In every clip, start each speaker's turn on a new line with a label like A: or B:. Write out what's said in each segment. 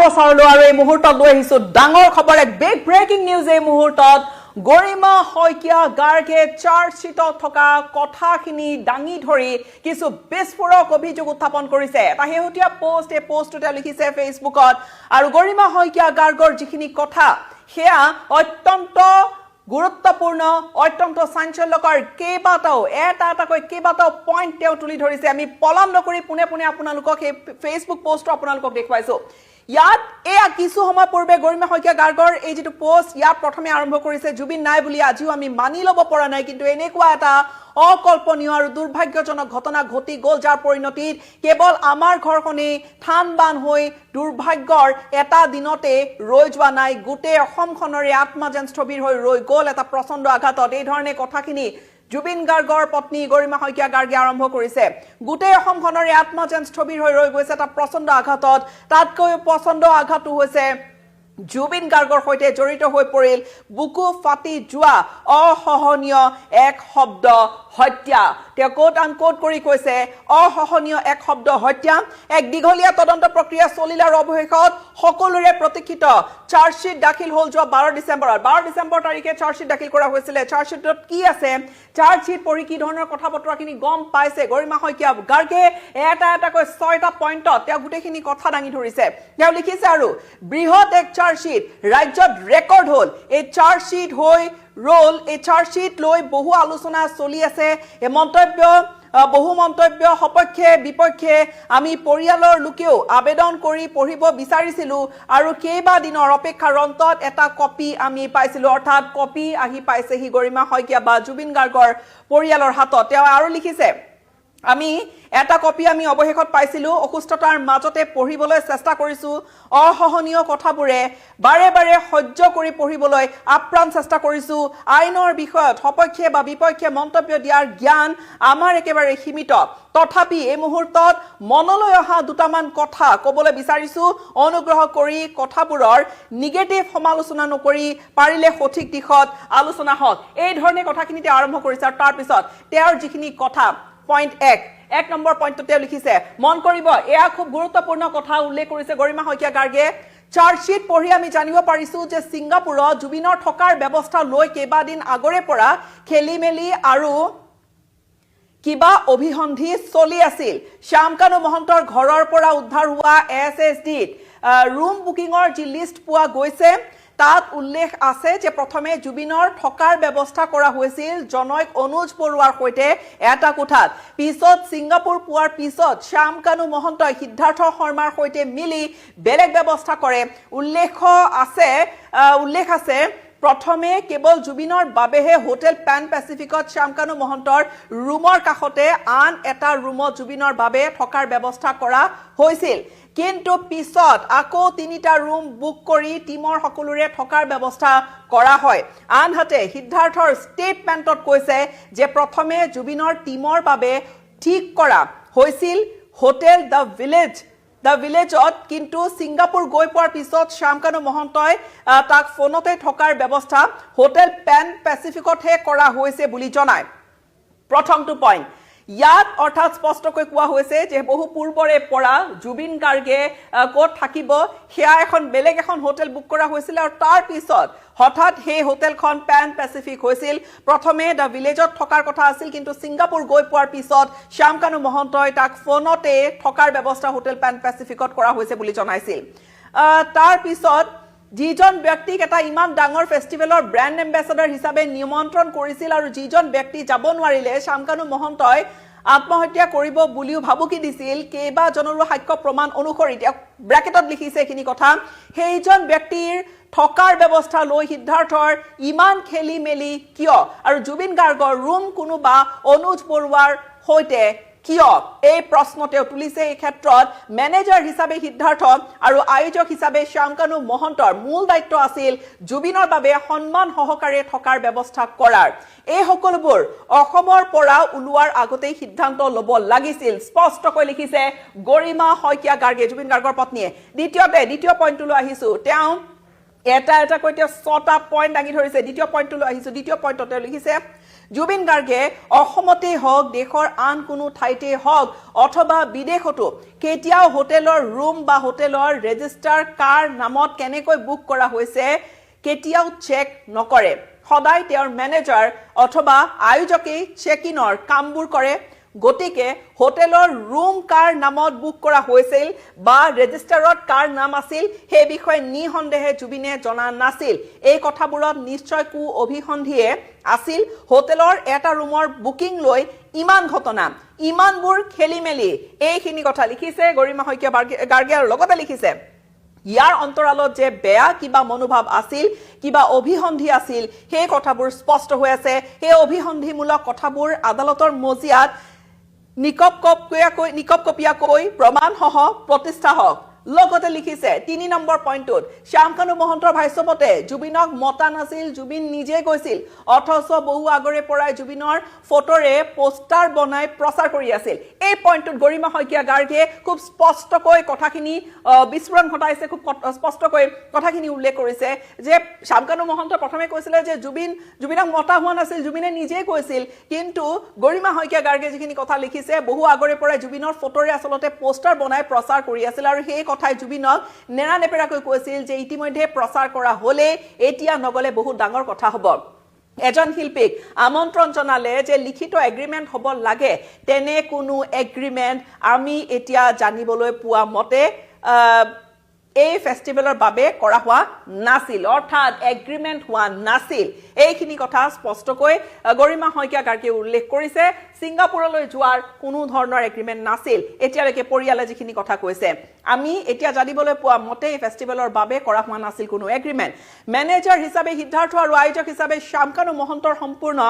A: প্ৰচাৰলৈ আৰু এই মুহূৰ্তত লৈ আহিছো ডাঙৰ খবৰ এক বিগ ব্ৰেকিং নিউজ এই মুহূৰ্তত গৰিমা শইকীয়া গাৰ্গে চাৰ্জশ্বিটত থকা কথাখিনি দাঙি ধৰি কিছু বিস্ফোৰক অভিযোগ উত্থাপন কৰিছে এটা শেহতীয়া পোষ্ট এই পোষ্টটোতে লিখিছে ফেচবুকত আৰু গৰিমা শইকীয়া গাৰ্গৰ যিখিনি কথা সেয়া অত্যন্ত গুৰুত্বপূৰ্ণ অত্যন্ত চাঞ্চল্যকৰ কেইবাটাও এটাকৈ কেইবাটাও পইণ্ট তেওঁ তুলি ধৰিছে আমি পলম নকৰি পুনে পুনে আপোনালোকক এই ফেচবুক পোষ্টটো আপোনালোকক দেখুৱাইছো ইয়াত এয়া কিছু সময় পূৰ্বে গৰিমা শইকীয়া গাৰ্গৰ এই যেটো পোষ্ট ইয়াত প্ৰথমে আৰম্ভ কৰিছে জুবিন নাই বুলি আজিও আমি মানি ল'ব পৰা নাই কিন্তু এনেকুৱা এটা অকল্পনীয় আৰু দুৰ্ভাগ্যজনক ঘটনা ঘটি গ'ল যাৰ পৰিণতিত কেৱল আমাৰ ঘৰখনেই থান বান হৈ দুৰ্ভাগ্যৰ এটা দিনতে ৰৈ যোৱা নাই গোটেই অসমখনৰে আত্মা যেন স্থবিৰ হৈ ৰৈ গ'ল এটা প্ৰচণ্ড আঘাতত এই ধৰণে কথাখিনি জুবিন গাৰ্গৰ পত্নী গৰিমা শইকীয়া গাৰ্গে আৰম্ভ কৰিছে গোটেই অসমখনৰে আত্মা যেন স্থবিৰ হৈ ৰৈ গৈছে এটা প্ৰচণ্ড আঘাতত তাতকৈ প্ৰচণ্ড আঘাতটো হৈছে জুবিন গাৰ্গৰ সৈতে জড়িত হৈ পৰিল বুকু ফাটি যোৱা অসহনীয় এক শব্দ হত্যা তেওঁ কোট আনকোট কৰি কৈছে অসহনীয় এক শব্দ হত্যা এক দীঘলীয়া তদন্ত প্ৰক্ৰিয়া চলিল আৰু অৱশেষত সকলোৰে প্ৰতীক্ষিত চাৰ্জশ্বিট দাখিল হ'ল যোৱা 12 ডিচেম্বৰ তাৰিখে চাৰ্জশ্বিট দাখিল কৰা হৈছিল চাৰ্জশ্বিটত কি আছে চাৰ্জশ্বিট পঢ়ি কি ধৰণৰ কথা বতৰাখিনি গম পাইছে গৰিমা শইকীয়া গাৰ্গে এটাকৈ 6টা পইণ্টত তেওঁ গোটেইখিনি কথা দাঙি ধৰিছে তেওঁ লিখিছে আৰু বৃহৎ এক চাৰ্জশ্বিট ৰাজ্যত ৰেকৰ্ড হ'ল এই চাৰ্জশ্বিট হৈ ৰোল এই চাৰ্জশ্বিট লৈ বহু আলোচনা চলি আছে এই মন্তব্য বহু মন্তব্য সপক্ষে বিপক্ষে আমি পৰিয়ালৰ লোকেও আবেদন কৰি পঢ়িব বিচাৰিছিলো আৰু কেইবা দিনৰ অপেক্ষাৰ অন্তত এটা কপি আমি পাইছিলো অৰ্থাৎ কপি আহি পাইছেহি গৰিমা শইকীয়া বা জুবিন গাৰ্গৰ পৰিয়ালৰ হাতত তেওঁ আৰু লিখিছে আমি এটা কপি আমি অৱশেষত পাইছিলো অসুস্থতাৰ মাজতে পঢ়িবলৈ চেষ্টা কৰিছো অসহনীয় কথাবোৰে বাৰে বাৰে সহ্য কৰি পঢ়িবলৈ আপ্ৰাণ চেষ্টা কৰিছো আইনৰ বিষয়ত সপক্ষে বা বিপক্ষে মন্তব্য দিয়াৰ জ্ঞান আমাৰ একেবাৰে সীমিত তথাপি এই মুহূৰ্তত মনলৈ অহা দুটামান কথা ক'বলৈ বিচাৰিছো অনুগ্ৰহ কৰি কথাবোৰৰ নিগেটিভ সমালোচনা নকৰি পাৰিলে সঠিক দিশত আলোচনা হওক এই ধৰণে কথাখিনিতে আৰম্ভ কৰিছে আৰু তাৰ পিছত তেওঁৰ যিখিনি কথা পইণ্ট 1 নম্বৰ পইণ্টতে লিখিছে মন কৰিব এয়া খুব গুৰুত্বপূৰ্ণ কথা উল্লেখ কৰিছে গৰিমা শইকীয়া গাৰ্গে চাৰ্জশ্বিট পঢ়ি আমি জানিব পাৰিছো যে ছিংগাপুৰত জুবিনৰ থকাৰ ব্যৱস্থা লৈ কেইবাদিন আগৰে পৰা খেলিমেলি আৰু কিবা অভিসন্ধি চলি আছিল শ্যামকানু মহন্তৰ ঘৰৰ পৰা উদ্ধাৰ হোৱা এছএছডিত ৰুম বুকিঙৰ যি লিষ্ট পোৱা গৈছে তাত উল্লেখ আছে যে প্ৰথমে জুবিনৰ থকাৰ ব্যৱস্থা কৰা হৈছিল জনৈক অনুজ বৰুৱাৰ সৈতে এটা কোঠাত পিছত ছিংগাপুৰ পোৱাৰ পিছত শ্যামকানু মহন্তই সিদ্ধাৰ্থ শৰ্মাৰ সৈতে মিলি বেলেগ ব্যৱস্থা কৰে উল্লেখ আছে প্ৰথমে কেৱল জুবিনৰ বাবেহে হোটেল পেন পেচিফিকত শ্যামকানু মহন্তৰ ৰুমৰ কাষতে আন এটা ৰুমত জুবিনৰ বাবে থকাৰ ব্যৱস্থা কৰা হৈছিল কিন্তু পিছত আকৌ 3টা ৰুম বুক কৰি টিমৰ সকলোৰে থকাৰ ব্যৱস্থা কৰা হয় আনহাতে সিদ্ধাৰ্থৰ ষ্টেটমেণ্টত কৈছে যে প্ৰথমে জুবিনৰ টিমৰ বাবে ঠিক কৰা হৈছিল হোটেল দ্য ভিলেজত কিন্তু ছিংগাপুৰ গৈ পোৱাৰ পিছত শ্যামকানু মহন্তই তাক ফোনতে থকাৰ ব্যৱস্থা হোটেল পেন পেচিফিকতহে কৰা হৈছে বুলি জনায় প্ৰথমটো পইণ্ট ইয়াত অৰ্থাৎ স্পষ্টকৈ কোৱা হৈছে যে বহু পূৰ্বৰে পৰা জুবিন গাৰ্গে ক'ত থাকিব সেয়া এখন বেলেগ এখন হোটেল বুক কৰা হৈছিল আৰু তাৰ পিছত হঠাৎ সেই হোটেলখন পেন পেচিফিক হৈছিল প্ৰথমে দ্য ভিলেজত থকাৰ কথা আছিল কিন্তু ছিংগাপুৰ গৈ পোৱাৰ পিছত শ্যামকানু মহন্তই তাক ফোনতে থকাৰ ব্যৱস্থা হোটেল পেন পেচিফিকত কৰা হৈছে বুলি জনাইছিল তাৰ পিছত যিজন ব্যক্তিক এটা ইমান ডাঙৰ ফেষ্টিভেলৰ ব্ৰেণ্ড এম্বেছাডৰ হিচাপে নিমন্ত্ৰণ কৰিছিল আৰু যিজন ব্যক্তি যাব নোৱাৰিলে শ্যামকানু মহন্তই আত্মহত্যা কৰিব বুলিও ভাবুকি দিছিল কেইবাজনৰো সাক্ষ্য প্ৰমাণ অনুসৰি ব্ৰেকেটত লিখিছে এইখিনি কথা সেইজন ব্যক্তিৰ থকাৰ ব্যৱস্থা লৈ সিদ্ধাৰ্থৰ ইমান খেলি মেলি কিয় আৰু জুবিন গাৰ্গৰ ৰুম কোনোবা অনুজ বৰুৱাৰ সৈতে কিয় এই প্ৰশ্ন তেওঁ তুলিছে এই ক্ষেত্ৰত মেনেজাৰ হিচাপে সিদ্ধাৰ্থ আৰু আয়োজক হিচাপে শ্যামকানু মহন্তৰ মূল দায়িত্ব আছিল জুবিনৰ বাবে সন্মান সহকাৰে থকাৰ ব্যৱস্থা কৰাৰ এই সকলোবোৰ অসমৰ পৰা ওলোৱাৰ আগতেই সিদ্ধান্ত ল'ব লাগিছিল স্পষ্টকৈ লিখিছে গৰিমা শইকীয়া গাৰ্গে জুবিন গাৰ্গৰ পত্নীয়ে দ্বিতীয় পইণ্টলৈ আহিছো তেওঁ এটাকৈ তেওঁ 6টা পইণ্ট দাঙি ধৰিছে দ্বিতীয় পইণ্টলৈ আহিছো দ্বিতীয় পইণ্টত তেওঁ লিখিছে জুবিন গাৰ্গে অসমতে হওক দেশৰ আন কোনো ঠাইতে হওক অথবা বিদেশতো কেতিয়াও হোটেলৰ ৰুম বা হোটেলৰ ৰেজিষ্টাৰ কাৰ নামত কেনেকৈ বুক কৰা হৈছে কেতিয়াও চেক নকৰে সদায় তেওঁৰ মেনেজাৰ অথবা আয়োজকে চেক-ইনৰ কামবোৰ কৰে গতিকে হোটেলৰ ৰুম কাৰ নামত বুক কৰা হৈছিল বা ৰেজিষ্টাৰত কাৰ নাম আছিল সেই বিষয়ে নিসন্দেহে জুবিনে জনা নাছিল এই কথাবোৰত নিশ্চয় কু অভিসন্ধিয়ে আছিল হোটেলৰ এটা ৰুমৰ বুকিং লৈ ইমান ঘটনা ইমানবোৰ খেলিমেলি এইখিনি কথা লিখিছে গৰিমা শইকীয়া গাৰ্গে আৰু লগতে লিখিছে ইয়াৰ অন্তৰালত যে বেয়া কিবা মনোভাৱ আছিল কিবা অভিসন্ধি আছিল সেই কথাবোৰ স্পষ্ট হৈ আছে সেই অভিসন্ধিমূলক কথাবোৰ আদালতৰ মজিয়াত নিকপ কপিয়াকৈ প্ৰমাণ সহ প্ৰতিষ্ঠা হওক লগতে লিখিছে 3 নম্বৰ পইণ্টত শ্যামকানু মহন্তৰ ভাষ্যমতে জুবিনক মতা নাছিল জুবিন নিজে কৈছিল অথচ বহু আগৰে পৰাই জুবিনৰ ফটোৰে পোষ্টাৰ বনাই প্ৰচাৰ কৰি আছিল এই পইণ্টত গৰিমা শইকীয়া গাৰ্গে খুব স্পষ্টকৈ কথাখিনি বিস্ফোৰণ ঘটাইছে খুব স্পষ্টকৈ কথাখিনি উল্লেখ কৰিছে যে শ্যামকানু মহন্ত প্ৰথমে কৈছিলে যে জুবিনক মতা হোৱা নাছিল জুবিনে নিজে কৈছিল কিন্তু গৰিমা শইকীয়া গাৰ্গে যিখিনি কথা লিখিছে বহু আগৰে পৰাই জুবিনৰ ফটোৰে আসলতে পোষ্টাৰ বনাই প্ৰচাৰ কৰি আছিল আৰু সেই কথাই জুবিনক নেৰানেপেৰাকৈ কৈছিল যে ইতিমধ্যে প্ৰচাৰ কৰা হলে এতিয়া নগলে বহুত ডাঙৰ কথা হ'ব এজন শিল্পীক আমন্ত্ৰণ জনালে যে লিখিত এগ্ৰিমেন্ট হ'ব লাগে তেনে কোনো এগ্ৰিমেন্ট আমি এতিয়া জানিবলৈ পোৱা মতে এই ফেষ্টিভেলৰ বাবে কৰা হোৱা নাছিল অৰ্থাৎ এগ্ৰিমেন্ট হোৱা নাছিল এইখিনি কথা স্পষ্টকৈ গৰিমা শইকীয়া গাৰ্গে উল্লেখ কৰিছে সিংগাপুৰলৈ যোৱাৰ কোনো ধৰণৰ এগ্ৰিমেন্ট নাছিল এতিয়ালৈকে পৰিয়ালে যিখিনি কথা কৈছে আমি এতিয়া জানিবলৈ পোৱা মতে এই ফেষ্টিভেলৰ বাবে কৰা হোৱা নাছিল কোনো এগ্ৰিমেন্ট মেনেজাৰ হিচাপে সিদ্ধাৰ্থ আৰু আয়োজক হিচাপে শ্যামকানু মহন্তৰ সম্পূৰ্ণ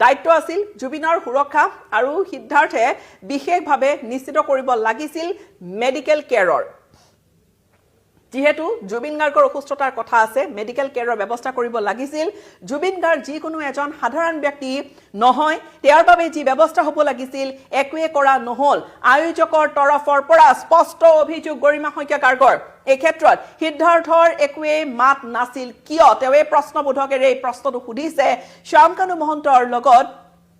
A: দায়িত্ব আছিল জুবিনৰ সুৰক্ষা আৰু সিদ্ধাৰ্থে বিশেষভাৱে নিশ্চিত কৰিব লাগিছিল মেডিকেল কেয়াৰৰ যেহেতু জুবিন গাৰ্গৰ অসুস্থতাৰ কথা আছে মেডিকেল কেয়াৰৰ ব্যৱস্থা কৰিব লাগিছিল জুবিন গাৰ্গ যিকোনো এজন সাধাৰণ ব্যক্তি নহয় তেওঁৰ বাবে যি ব্যৱস্থা হ'ব লাগিছিল একোৱে কৰা নহল আয়োজকৰ তৰফৰ পৰা স্পষ্ট অভিযোগ গৰিমা শইকীয়া গাৰ্গৰ এই ক্ষেত্ৰত সিদ্ধাৰ্থৰ একোৱে মাত নাছিল কিয় তেওঁ এই প্ৰশ্নবোধকেৰে এই প্ৰশ্নটো সুধিছে শ্যামকানু মহন্তৰ লগত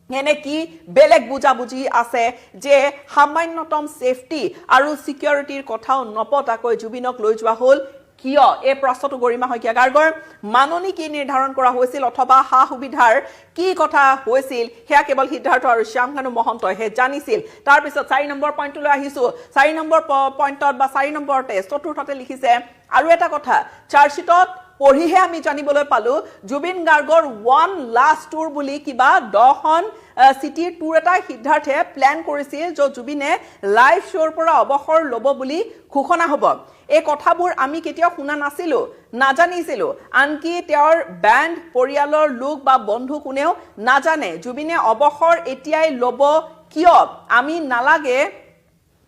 A: এনে কি বেলেগ বুজাবুজি আছে যে সামান্যতম সেফটি আৰু সিকিউৰিটিৰ কথাও নপতাকৈ জুবিনক লৈ যোৱা হল কিয় এই প্ৰশ্নটো গৰিমা শইকীয়া গাৰ্গৰ মাননি কি নিৰ্ধাৰণ কৰা হৈছিল অথবা হা সুবিধাৰ কি কথা হৈছিল হেয়া কেৱল সিদ্ধাৰ্থ আৰু শ্যামকানু মহন্তইহে জানিছিল তাৰ পিছত 4 নম্বৰ পইণ্টলৈ আহিছো 4 নম্বৰ পইণ্টত বা 4 নম্বৰতে চতুৰ্থতে লিখিছে আৰু এটা কথা চাৰ্জশিটত পঢ়িহে আমি জানিবলৈ পালো জুবিন গাৰ্গৰ ওয়ান লাষ্ট টুৰ বুলি কিবা 10খন সিটিৰ টুৰ এটা সিদ্ধাৰ্থে প্ল্যান কৰিছিল যে জুবিনে লাইভ শোৰ পৰা অৱসৰ ল'ব বুলি ঘোষণা হ'ব এই কথাবোৰ আমি কেতিয়াও শুনা নাছিলো নাজানিছিলো আনকি তেওঁৰ ব্যান্ড পৰিয়ালৰ লোক বা বন্ধু কোনেও নাজানে জুবিনে অৱসৰ এতিয়াই ল'ব কিয় আমি নালাগে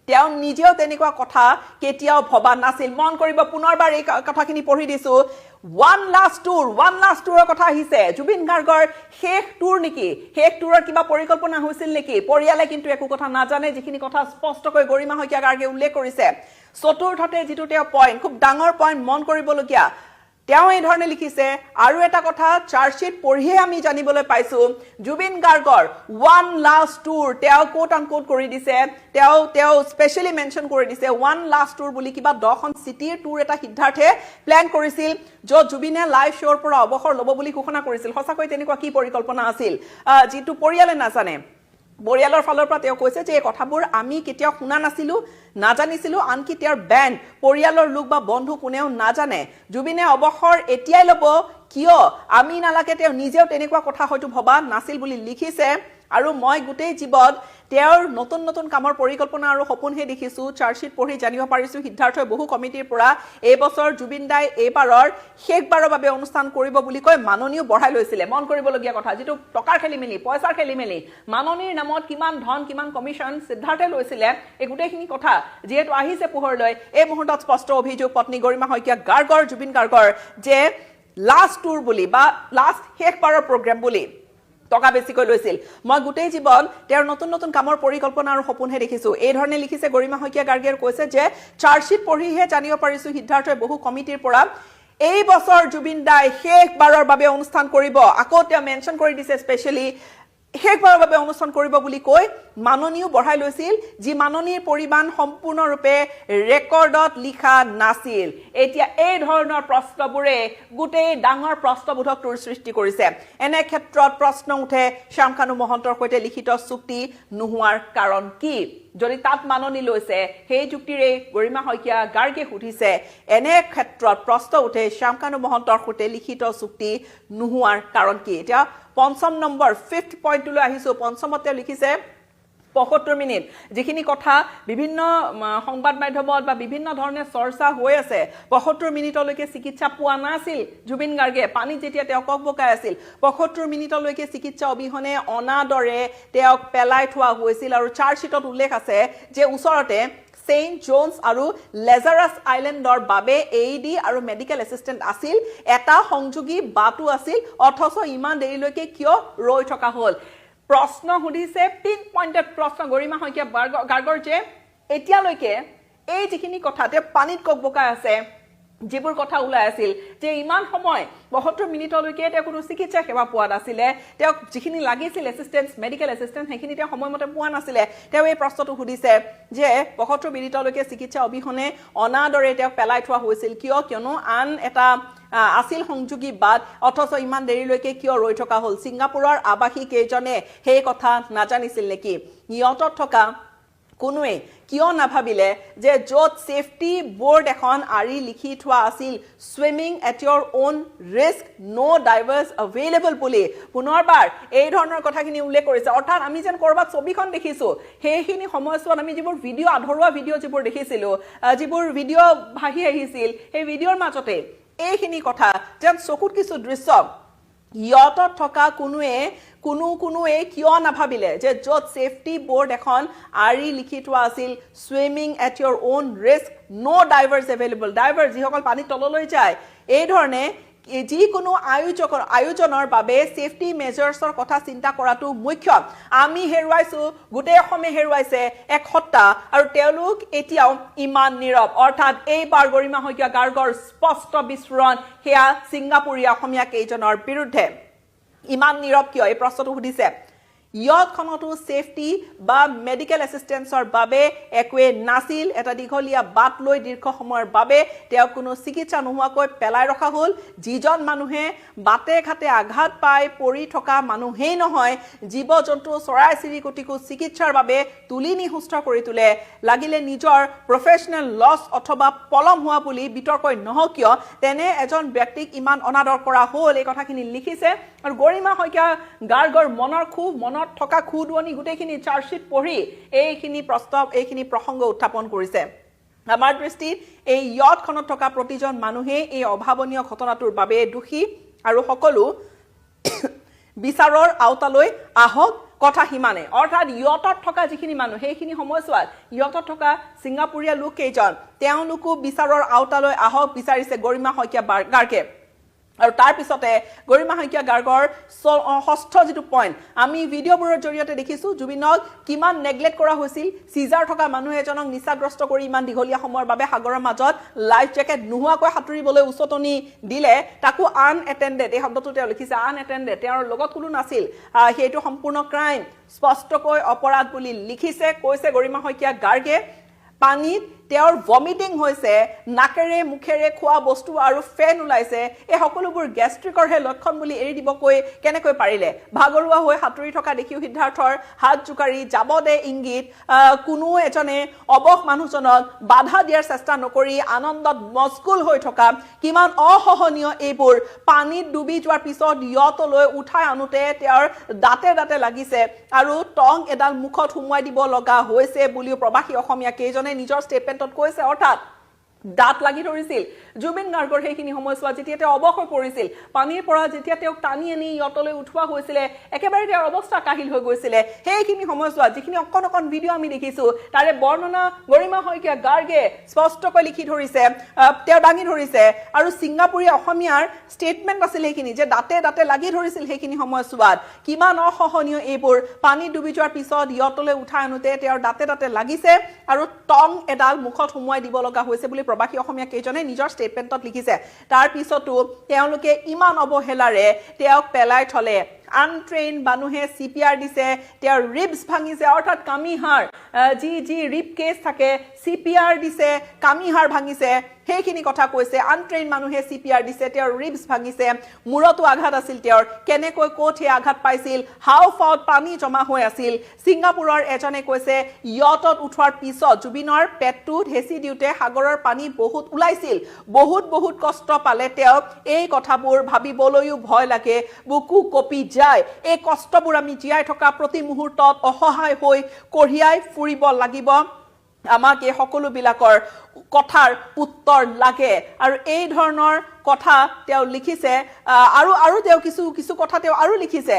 A: তেওঁ নিজেও তেনেকুৱা কথা কেতিয়াও ভবা নাছিল মন কৰিব পুনৰবাৰ এই কথাখিনি পঢ়ি দিছো ওয়ান লাষ্ট টুৰৰ কথা আহিছে জুবিন গাৰ্গৰ শেষ টুৰ নেকি শেষ টুৰৰ কিবা পৰিকল্পনা হৈছিল নেকি পৰিয়ালে কিন্তু একো কথা নাজানে যিখিনি কথা স্পষ্টকৈ গৰিমা শইকীয়া গাৰ্গে উল্লেখ কৰিছে চতুৰ্থতে যিটো তেওঁ পইণ্ট খুব ডাঙৰ পইণ্ট মন কৰিবলগীয়া তেওঁ এই ধৰণে লিখিছে আৰু এটা কথা চাৰ্জশিট পঢ়িহে আমি জানিবলৈ পাইছো জুবিন গাৰ্গৰ ওয়ান লাষ্ট টুৰ তেওঁ কোট আন কোট কৰি দিছে তেওঁ স্পেশালি মেনশন কৰি দিছে ওয়ান লাষ্ট টুৰ বুলি কিবা 10খন সিটিৰ টুৰ এটা সিদ্ধাৰ্থে প্ল্যান কৰিছিল য'ত জুবিনে লাইভ শোৰ পৰা অৱসৰ ল'ব বুলি ঘোষণা কৰিছিল সঁচাকৈ তেনেকুৱা কি পৰিকল্পনা আছিল যিটো পৰিয়ালে নাজানে পৰিয়ালৰ ফালৰ পৰা তেওঁ কৈছে যে এই কথাবোৰ আমি কেতিয়াও শুনা নাছিলো নাজানিছিলো আনকি তেওঁৰ ব্যান্ড পৰিয়ালৰ লোক বা বন্ধু কোনেও নাজানে জুবিনে অৱসৰ এতিয়াই ল'ব কিয় আমি নালাগে তেওঁ নিজেও তেনেকুৱা কথা হয়তো ভবা নাছিল বুলি লিখিছে আৰু মই গোটেই জীৱন তেওঁৰ নতুন নতুন কামৰ পৰিকল্পনা আৰু সপোনহে দেখিছো চাৰ্জশিট পঢ়ি জানিব পাৰিছো সিদ্ধাৰ্থই বহু কমিটিৰ পৰা এই বছৰ জুবিন দাই এইবাৰৰ শেষবাৰৰ বাবে অনুষ্ঠান কৰিব বুলি কৈ মাননীও বঢ়াই লৈছিলে মন কৰিবলগীয়া কথা যেটো টকাৰ খেলিমেলি পইচাৰ খেলিমেলি মাননীৰ নামত কিমান ধন কিমান কমিশন সিদ্ধাৰ্থে লৈছিলে এই গোটেইখিনি কথা যেহেতু আহিছে পোহৰলৈ এই মুহূৰ্তত স্পষ্ট অভিযোগ পত্নী গৰিমা শইকীয়া গাৰ্গৰ জুবিন গাৰ্গৰ যে লাষ্ট টুৰ বুলি বা লাষ্ট শেষবাৰৰ প্ৰগ্ৰাম বুলি টকা বেছিকৈ লৈছিল মই গোটেই জীৱন তেওঁৰ নতুন নতুন কামৰ পৰিকল্পনা আৰু সপোনহে দেখিছো এই ধৰণে লিখিছে গৰিমা শইকীয়া গাৰ্গে কৈছে যে চাৰ্জশিট পঢ়িহে জানিব পাৰিছো সিদ্ধাৰ্থই বহু কমিটিৰ পৰা এই বছৰ জুবিন দাই শেষবাৰৰ বাবে অনুষ্ঠান কৰিব আকৌ তেওঁ মেনশন কৰি দিছে স্পেশালি শেষবাৰৰ বাবে অনুষ্ঠান কৰিব বুলি কৈ মাননীও বঢ়াই লৈছিল যি মাননীৰ পৰিমাণ সম্পূৰ্ণৰূপে ৰেকৰ্ডত লিখা নাছিল এতিয়া এই ধৰণৰ প্ৰশ্নবোৰে গোটেই ডাঙৰ প্ৰশ্নবোধকটোৰ সৃষ্টি কৰিছে এনে ক্ষেত্ৰত প্ৰশ্ন উঠে শ্যামকানু মহন্তৰ সৈতে লিখিত চুক্তি নোহোৱাৰ কাৰণ কি যদি তাত মাননী লৈছে সেই যুক্তিৰে গৰিমা শইকীয়া গাৰ্গে সুধিছে এনে ক্ষেত্ৰত প্ৰশ্ন উঠে শ্যামকানু মহন্তৰ সৈতে লিখিত চুক্তি নোহোৱাৰ কাৰণ কি এতিয়া পঞ্চম নম্বৰ 5th পইণ্টলৈ আহিছো পঞ্চমতে লিখিছে 75 মিনিট যিখিনি কথা বিভিন্ন সংবাদ মাধ্যমত বা বিভিন্ন ধৰণে চৰ্চা হৈ আছে 75 মিনিটলৈকে চিকিৎসা পোৱা নাছিল জুবিন গাৰ্গে পানী যেতিয়া তেওঁ ককবকাই আছিল 75 মিনিটলৈকে চিকিৎসা অবিহনে অনাদৰে তেওঁক পেলাই থোৱা হৈছিল আৰু চাৰ্জশিটত উল্লেখ আছে যে ওচৰতে সেন্ট জোনস আৰু লেজাৰাছ আইল্যান্ডৰ বাবে এডি আৰু মেডিকেল এসিস্টেন্ট আছিল এটা সংযোগী বাটু আছিল অথচ ইমান দেৰিলৈকে কিয় ৰৈ থকা হল প্ৰশ্ন সুধিছে পিন পইণ্টেড প্ৰশ্ন গৰিমা শইকীয়া গাৰ্গৰ যে এতিয়ালৈকে এই যিখিনি কথাতে পানীত ককবকাই আছে যিবোৰ কথা ওলাই আছিল যে ইমান সময় 72 মিনিটলৈকে তেওঁ কোনো চিকিৎসা সেৱা পোৱা নাছিলে তেওঁ যিখিনি লাগিছিল এসিস্টেন্স মেডিকেল এসিস্টেন্স সেইখিনি তেওঁ সময়মতে পোৱা নাছিলে তেওঁ এই প্ৰশ্নটো সুধিছে যে 72 মিনিটলৈকে চিকিৎসা অবিহনে অনাদৰে তেওঁ পেলাই থোৱা হৈছিল কিয়নো আন এটা আছিল সংযোগী বাদ অথচ ইমান দেৰিলৈকে কিয় ৰৈ থকা হল সিংগাপুৰৰ আবাসী কেইজনে সেই কথা নাজানিছিল নেকি ইয়তত থকা কোনোৱে কিয় নাভাবিলে যে য'ত সেফটি বোৰ্ড এখন আৰি লিখি থোৱা আছিল swimming at your own risk no divers available বুলি পুনৰবাৰ এই ধৰণৰ কথাখিনি উল্লেখ কৰিছে অৰ্থাৎ আমি যেন কৰবাত ছবিখন দেখিছো সেইখিনি সময়ছোৱাত আমি যিবোৰ ভিডিঅ' আধৰুৱা ভিডিঅ' যিবোৰ দেখিছিলো যিবোৰ ভিডিঅ' ভাহি আহিছিল সেই ভিডিঅ'ৰ মাজতে এইখিনি কথা যেন চকুত কিছু দৃশ্য ইয়তত থকা কোনোৱে কিয় নাভাবিলে যে য'ত সেফটি বোৰ্ড এখন আৰি লিখি থোৱা আছিল swimming at your own risk no divers available divers যিসকল পানী তললৈ যায় এই ধৰণে যিকোনো আয়োজনৰ বাবে সেফটি মেজাৰ্ছৰ কথা চিন্তা কৰাটো মুখ্য আমি হেৰুৱাইছো গোটেই অসমে হেৰুৱাইছে এক সত্তা আৰু তেওঁলোক এতিয়াও ইমান নীৰৱ অৰ্থাৎ এইবাৰ গৰিমা শইকীয়া গাৰ্গৰ স্পষ্ট বিস্ফোৰণ হেয়া সিংগাপুৰীয়া অসমীয়া কেইজনৰ বিৰুদ্ধে ইমান নীৰৱ কিয় এই প্ৰশ্নটো সুধিছে ইয়তখনতো সেফটি বা মেডিকেল এসিস্টেন্সৰ বাবে একোৱে নাছিল এটা দীঘলীয়া বাট লৈ দীৰ্ঘ সময়ৰ বাবে তেওঁ কোনো চিকিৎসা নোহোৱাকৈ পেলাই ৰখা হল যিজন মানুহে বাটে ঘাটে আঘাত পাই পৰি থকা মানুহেই নহয় জীৱ জন্তু চৰাই চিৰিকটিকো চিকিৎসাৰ বাবে তুলি নিহুষ্ট কৰি তোলে লাগিলে নিজৰ প্ৰফেশনেল লছ অথবা পলম হোৱা বুলি বিতৰ্কই নহওক কিয় তেনে এজন ব্যক্তিক ইমান অনাদৰ কৰা হল এই কথাখিনি লিখিছে আৰু গৰিমা শইকীয়া গাৰ্গৰ মনৰ খুব মনত থকা খুদুৱনি গোটেইখিনি চাৰ্জশিট পঢ়ি এইখিনি প্ৰসংগ উত্থাপন কৰিছে আমাৰ দৃষ্টিত এই ইয়তখনত থকা প্ৰতিজন মানুহে এই অভাৱনীয় ঘটনাটোৰ বাবে দোষী আৰু সকলো বিচাৰৰ আওতালৈ আহক কথা হিমানে অৰ্থাৎ ইয়তত থকা যিখিনি মানুহ সেইখিনি সময়ছোৱাত ইয়তত থকা সিংগাপুৰীয়া লোক কেইজন তেওঁলোকো বিচাৰৰ আওতালৈ আহক বিচাৰিছে গৰিমা শইকীয়া গাৰ্গে আৰু তাৰ পিছতে গৰিমা শইকীয়া গাৰ্গৰ ষষ্ঠ যেটো পইণ্ট আমি ভিডিঅ'বোৰৰ জৰিয়তে দেখিছো জুবিনক কিমান নেগলেক্ট কৰা হৈছিল সিজাৰ থকা মানুহ এজনক নিচাগ্ৰস্ত কৰি ইমান দীঘলীয়া সময়ৰ বাবে সাগৰৰ মাজত লাইফ জেকেট নোহোৱাকৈ সাঁতুৰিবলৈ উচতনি দিলে তাকো আনএটেণ্ডেড এই শব্দটো তেওঁ লিখিছে আনএটেণ্ডেড তেওঁৰ লগত কোনো নাছিল সেইটো সম্পূৰ্ণ ক্ৰাইম স্পষ্টকৈ অপৰাধ বুলি লিখিছে কৈছে গৰিমা শইকীয়া গাৰ্গে পানীত তেওঁৰ ভমিটিং হৈছে নাকেৰে মুখেৰে খোৱা বস্তু আৰু ফেন ওলাইছে এই সকলোবোৰ গ্যাস্ট্ৰিকৰ হে লক্ষণ বুলি এৰি দিবকৈ কেনেকৈ পাৰিলে ভাগৰুৱা হৈ হাতুৰি থকা দেখিও সিদ্ধাৰ্থৰ হাত জুকাৰি যাব দে ইংগিত কোনো এজনে অবখ মানুহজনক বাধা দিয়াৰ চেষ্টা নকৰি আনন্দত মস্কুল হৈ থকা কিমান অসহনীয় এইবোৰ পানীত ডুবি যোৱাৰ পিছত ইয়তলৈ উঠাই আনোতে তেওঁৰ দাঁতে লাগিছে আৰু টং এডাল মুখত হুমুৱাই দিব লগা হৈছে বুলিও প্ৰবাসী অসমীয়া কেইজনে নিজৰ ষ্টেটমেণ্ট কৈছে অৰ্থাৎ দাঁত লাগি ধৰিছিল জুবিন গাৰ্গৰ সেইখিনি সময়ছোৱা যেতিয়া তেওঁ অবখ হৈ পৰিছিল পানীৰ পৰা যেতিয়া তেওঁক টানি আনি ইয়তলৈ উঠোৱা হৈছিল একেবাৰে তেওঁৰ অৱস্থা কাহিল হৈ গৈছিল সেইখিনি সময়ছোৱা যিখিনি অকণ ভিডিঅ' আমি দেখিছো তাৰে বৰ্ণনা গৰিমা শইকীয়া গাৰ্গে স্পষ্টকৈ লিখি ধৰিছে তেওঁ দাঙি ধৰিছে আৰু সিংগাপুৰীয়া অসমীয়াৰ ষ্টেটমেণ্ট আছিল সেইখিনি যে দাঁতে লাগি ধৰিছিল সেইখিনি সময়ছোৱাত কিমান অসহনীয় এইবোৰ পানী ডুবি যোৱাৰ পিছত ইয়তলৈ উঠাই আনোতে তেওঁৰ দাঁতে লাগিছে আৰু টং এডাল মুখত হুমুৱাই দিব লগা হৈছে বুলি প্ৰবাসী অসমীয়া কেইজনে নিজৰ ষ্টেটমেণ্টত লিখিছে তাৰ পিছতো তেওঁলোকে ইমান অৱহেলাৰে তেওঁক পেলাই থলে আনট্ৰেইন মানুহে CPR দিছে তেওঁৰ ৰিবছ ভাঙিছে অৰ্থাৎ কামিহাৰ যি ৰিপ কেছ থাকে CPR দিছে কামিহাৰ ভাঙিছে সেইখিনি কথা কৈছে আনট্ৰেইন মানুহে CPR দিছে তেওঁৰ ৰিবছ ভাঙিছে মূৰতো আঘাত আছিল তেওঁৰ কেনেকৈ কোট হে আঘাত পাইছিল হাওফাওত পানী জমা হৈ আছিল সিংগাপুৰৰ এজনে কৈছে ইয়টত উঠোৱাৰ পিছত জুবিনৰ পেটটো হেচি দিউতে সাগৰৰ পানী বহুত ওলাইছিল বহুত কষ্ট পালে তেওঁ এই কথাবোৰ ভাবিবলৈও ভয় লাগে বুকু কপি যায় এই কষ্টবোৰ আমি জীয়াই থকা প্ৰতি মুহূৰ্তত অসহায় হৈ কঢ়িয়াই ফুৰিব লাগিব আমাক এই সকলো বিলাকৰ কথাৰ উত্তৰ লাগে আৰু এই ধৰণৰ কথা তেওঁ লিখিছে আৰু তেওঁ কিছু কথা তেওঁ আৰু লিখিছে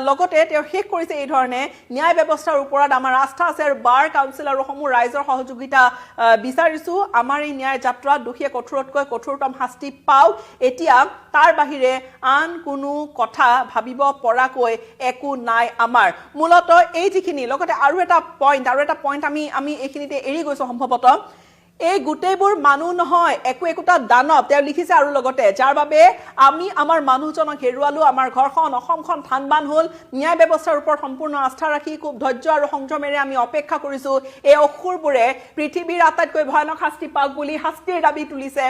A: লগতে তেওঁ শেষ কৰিছে এই ধৰণে ন্যায় ব্যৱস্থাৰ ওপৰত আমাৰ আস্থা আছে আৰু বাৰ কাউন্সিল আৰু সমূহ ৰাইজৰ সহযোগিতা বিচাৰিছো আমাৰ এই ন্যায় যাত্ৰা দুখীয়া কঠোৰতকৈ কঠোৰতম শাস্তি পাওক এতিয়া তাৰ বাহিৰে আন কোনো কথা ভাবিব পৰাকৈ একো নাই আমাৰ মূলত এই যিখিনি লগতে আৰু এটা পইণ্ট আমি এইখিনিতে এৰি গৈছো সম্ভৱতঃ এই গুটেইবোৰ মানুহ নহয় একোটা দানৱ তেওঁ লিখিছে আৰু লগতে যাৰ বাবে আমি আমাৰ মানুহজনক হেৰুৱালো আমাৰ ঘৰখন অসমখন থানবান হ'ল ন্যায় ব্যৱস্থাৰ ওপৰত সম্পূৰ্ণ আস্থা ৰাখি খুব ধৈৰ্য আৰু সংযমেৰে আমি অপেক্ষা কৰিছো এই অসুৰবোৰে পৃথিৱীৰ আটাইতকৈ ভয়ানক শাস্তি পাওক বুলি শাস্তিৰ দাবী তুলিছে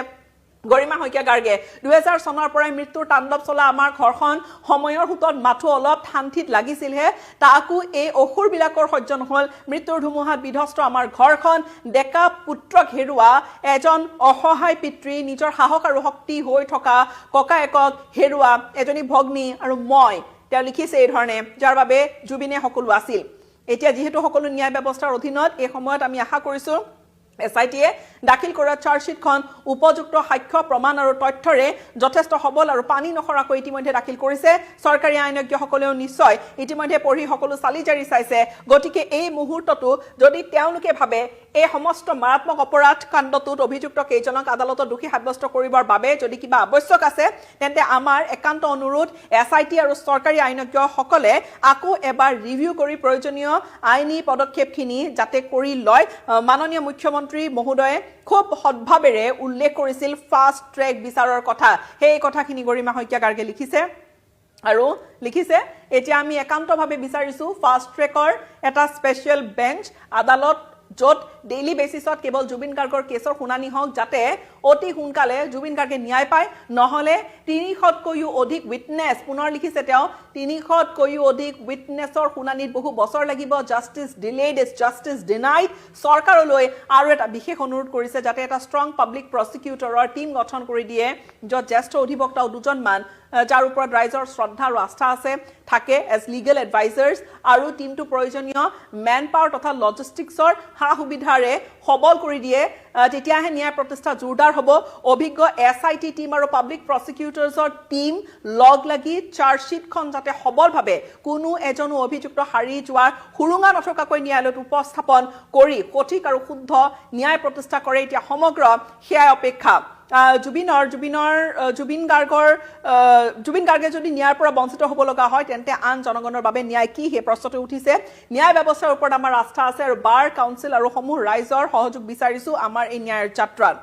A: গৰিমা শইকীয়া গাৰ্গে 2000 চনৰ পৰাই মৃত্যুৰ তাণ্ডৱ চলা আমাৰ ঘৰখন সময়ৰ হুতত মাথো অলপ শান্তিত লাগিছিলহে তাকো এই অসুৰ বিলাকৰ সহ্য নহল মৃত্যুৰ ধুমুহাত বিধ্বস্ত আমাৰ ঘৰখন ডেকা পুত্ৰক হেৰুৱা এজন অসহায় পিতৃ নিজৰ সাহস আৰু শক্তি হৈ থকা ককায়েকক হেৰুৱা এজনী ভগ্নী আৰু মই তেওঁ লিখিছে এই ধৰণে যাৰ বাবে জুবিনে সকলো আছিল এতিয়া যেহেতু সকলো ন্যায় ব্যৱস্থাৰ অধীনত এই সময়ত আমি আশা কৰিছো এসআইটিয়ে দাখিল কৰা চাৰ্জশিটখন উপযুক্ত সাক্ষ্য প্ৰমাণ আৰু তথ্যৰে যথেষ্ট সবল আৰু পানী নখৰাকৈ ইতিমধ্যে দাখিল কৰিছে চৰকাৰী আইনজ্ঞসকলেও নিশ্চয় ইতিমধ্যে পঢ়ি সকলো চালি জাৰি চাইছে গতিকে এই মুহূৰ্তটো যদি তেওঁলোকে ভাবে এই সমস্ত মাৰাত্মক অপৰাধ কাণ্ডটোত অভিযুক্ত কেইজনক আদালতত দোষী সাব্যস্ত কৰিবৰ বাবে যদি কিবা আৱশ্যক আছে তেন্তে আমাৰ একান্ত অনুৰোধ এসআইটি আৰু চৰকাৰী আইনজ্ঞসকলে আকৌ এবাৰ ৰিভিউ কৰি প্ৰয়োজনীয় আইনী পদক্ষেপখিনি যাতে কৰি লয় মাননীয় মুখ্যমন্ত্ৰী মহোদয়ে খুব সদ্ভাৱেৰে উল্লেখ কৰিছিল ফাষ্ট ট্ৰেক বিচাৰৰ কথা সেই কথাখিনি গৰিমা শইকীয়া গাৰ্গে লিখিছে আৰু লিখিছে এতিয়া আমি একান্তভাৱে বিচাৰিছো ফাষ্ট ট্ৰেকৰ এটা স্পেশাল বেঞ্চ আদালত য'ত ডেইলি বেসিছত কেৱল জুবিন গাৰ্গৰ কেছৰ শুনানি হওক যাতে অতি সোনকালে জুবিন গাৰ্গে ন্যায় পায় নহলে 300তকৈও অধিক উইটনেছ পুনৰ লিখিছে তেওঁ 300তকৈও অধিক উইটনেছৰ শুনানিত বহু বছৰ লাগিব justice delayed is justice denied চৰকাৰলৈ আৰু এটা বিশেষ অনুৰোধ কৰিছে যাতে এটা ষ্ট্ৰং পাব্লিক প্ৰসিকিউটৰৰ টিম গঠন কৰি দিয়ে য'ত জ্যেষ্ঠ অধিবক্তা দুজনমান যাৰ ওপৰত ৰাইজৰ শ্ৰদ্ধা আৰু আস্থা আছে থাকে এজ লিগেল এডভাইজাৰ্ছ আৰু টিমটো প্ৰয়োজনীয় মেন পাৱাৰ তথা লজিষ্টিক্সৰ হা সুবিধাৰে সবল কৰি দিয়ে তেতিয়াহে ন্যায় প্ৰতিষ্ঠা জোৰদাৰ হ'ব অভিজ্ঞ এসআইটি টিম আৰু পাব্লিক প্ৰসিকিউটৰ্ছৰ টিম লগ লাগি চাৰ্জশিটখন যাতে সবলভাৱে কোনো এজনো অভিযুক্ত হাৰি যোৱাৰ হুৰুঙা নথকাকৈ ন্যায়ালয়ত উপস্থাপন কৰি সঠিক আৰু শুদ্ধ ন্যায় প্ৰতিষ্ঠা কৰে এতিয়া সমগ্ৰ সেয়াই অপেক্ষা জুবিন গাৰ্গে যদি ন্যায়ৰ পৰা বঞ্চিত হ'ব লগা হয় তেন্তে আন জনগণৰ বাবে ন্যায় কি হে প্ৰশ্নটো উঠিছে ন্যায় ব্যৱস্থাৰ ওপৰত আমাৰ আস্থা আছে আৰু বাৰ কাউন্সিল আৰু সমূহ ৰাইজৰ সহযোগ বিচাৰিছো আমাৰ এই ন্যায়ৰ যাত্ৰাত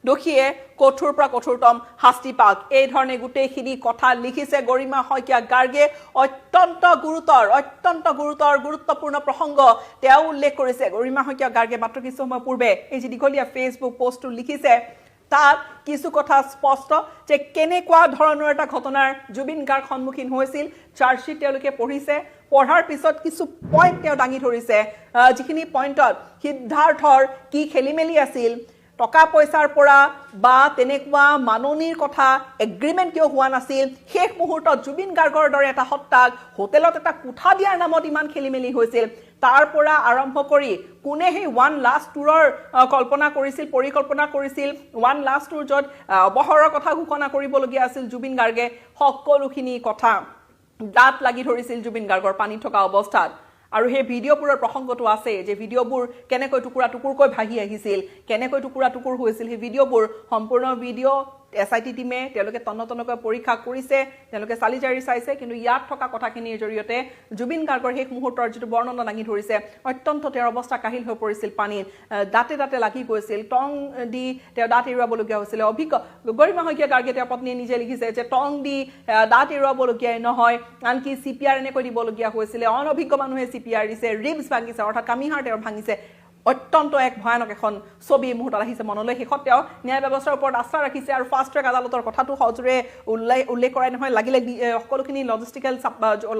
A: দোষীয়ে কঠোৰ পৰা কঠোৰতম শাস্তি পাওক এই ধৰণে গোটেইখিনি কথা লিখিছে গৰিমা শইকীয়া গাৰ্গে অত্যন্ত গুৰুত্বপূৰ্ণ প্ৰসংগ তেওঁ উল্লেখ কৰিছে গৰিমা শইকীয়া গাৰ্গে মাত্ৰ কিছু সময় পূৰ্বে এই যে দীঘলীয়া ফেচবুক পোষ্টটো লিখিছে তাত কিছু কথা স্পষ্ট যে কেনেকুৱা ধৰণৰ এটা ঘটনাৰ জুবিন গাৰ্গ সন্মুখীন হৈছিল চাৰ্জশিট তেওঁলোকে পঢ়িছে পঢ়াৰ পিছত কিছু পইণ্ট তেওঁ দাঙি ধৰিছে যিখিনি পইণ্টত সিদ্ধাৰ্থৰ কি খেলিমেলি আছিল টকা পইচাৰ পৰা বা তেনেকুৱা মাননীৰ কথা এগ্ৰিমেণ্ট কিয় হোৱা নাছিল শেষ মুহূৰ্তত জুবিন গাৰ্গৰ দৰে এটা হত্যাক হোটেলত এটা কোঠা দিয়াৰ নামত ইমান খেলিমেলি হৈছিল তাৰ পৰা আৰম্ভ কৰি কোনে সেই ওৱান লাষ্ট টুৰৰ পৰিকল্পনা কৰিছিল ওৱান লাষ্ট টুৰ য'ত অবহৰৰ কথা ঘোষণা কৰিবলগীয়া আছিল জুবিন গাৰ্গে সকলোখিনি কথা দাঁত লাগি ধৰিছিল জুবিন গাৰ্গৰ পানী থকা অৱস্থাত আৰু সেই ভিডিঅ'বোৰৰ প্ৰসংগটো আছে যে ভিডিঅ'বোৰ কেনেকৈ টুকুৰা টুকুৰকৈ ভাগি আহিছিল কেনেকৈ টুকুৰা টুকুৰ হৈছিল সেই ভিডিঅ'বোৰ সম্পূৰ্ণ ভিডিঅ' SIT টিমে তেওঁলোকে তন্নতন্নকৈ পৰীক্ষা কৰিছে তেওঁলোকে চালিজাৰি চাইছে কিন্তু ইয়াত থকা কথাখিনিৰ জৰিয়তে জুবিন গাৰ্গৰ শেষ মুহূৰ্তৰ যিটো বৰ্ণনা দাঙি ধৰিছে অত্যন্ত তেওঁৰ অৱস্থা কাহিল হৈ পৰিছিল পানীত দাঁতে দাঁতে লাগি গৈছিল টং দি তেওঁ দাঁত এৰুৱাবলগীয়া হৈছিল অভিজ্ঞ গৰিমা শইকীয়া গাৰ্গে তেওঁৰ পত্নীয়ে নিজে লিখিছে যে টং দি দাঁত এৰুৱাবলগীয়া নহয় আনকি CPR এনেকৈ দিবলগীয়া হৈছিল অনভিজ্ঞ মানুহে CPR দিছে ৰিবছ ভাঙিছে অৰ্থাৎ কামিহাৰ তেওঁৰ ভাঙিছে অত্যন্ত এক ভয়ানক এখন ছবি মুহূৰ্তত আহিছে মনলৈ শেষত তেওঁ ন্যায় ব্যৱস্থাৰ ওপৰত আস্থা ৰাখিছে আৰু ফাষ্ট ট্ৰেক আদালতৰ কথাটো সজোৰে উল্লেখ কৰাই নহয় লাগিলে সকলোখিনি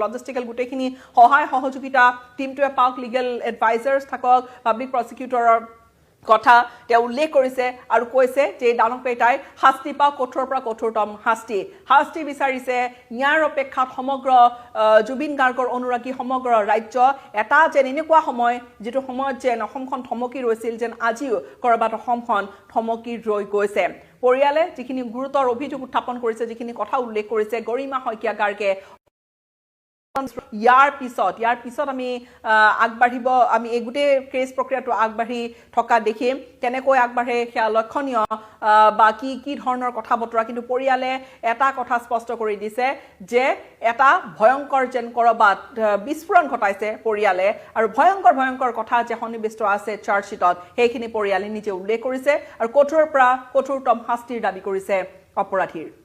A: লজিষ্টিকেল গোটেইখিনি সহায় সহযোগিতা টিমটোৱে পাওক লিগেল এডভাইজাৰ্ছ থাকক পাব্লিক প্ৰচিকিউটৰৰ কথা তেওঁ উল্লেখ কৰিছে আৰু কৈছে যে দানকপেটাই শাস্তি পাওক কঠোৰৰ পৰা কঠোৰতম শাস্তি বিচাৰিছে ন্যায়ৰ অপেক্ষাত সমগ্ৰ জুবিন গাৰ্গৰ অনুৰাগী সমগ্ৰ ৰাজ্য এটা যেন এনেকুৱা সময় যিটো সময়ত যেন অসমখন থমকি ৰৈছিল যেন আজিও কৰবাত অসমখন থমকি ৰৈ গৈছে পৰিয়ালে যিখিনি গুৰুতৰ অভিযোগ উত্থাপন কৰিছে যিখিনি কথা উল্লেখ কৰিছে গৰিমা শইকীয়া গাৰ্গে ইয়াৰ পিছত আমি আগবাঢ়িব আমি এই গোটেই কেছ প্ৰক্ৰিয়াটো আগবাঢ়ি থকা দেখিম কেনেকৈ আগবাঢ়ে সেয়া লক্ষণীয় বা কি ধৰণৰ কথা বতৰা কিন্তু পৰিয়ালে এটা কথা স্পষ্ট কৰি দিছে যে এটা ভয়ংকৰ যেন কৰবাত বিস্ফোৰণ ঘটাইছে পৰিয়ালে আৰু ভয়ংকৰ কথা যে সন্নিৱিষ্ট আছে চাৰ্জশ্বিটত সেইখিনি পৰিয়ালে নিজে উল্লেখ কৰিছে আৰু কঠোৰৰ পৰা কঠোৰতম শাস্তিৰ দাবী কৰিছে অপৰাধীৰ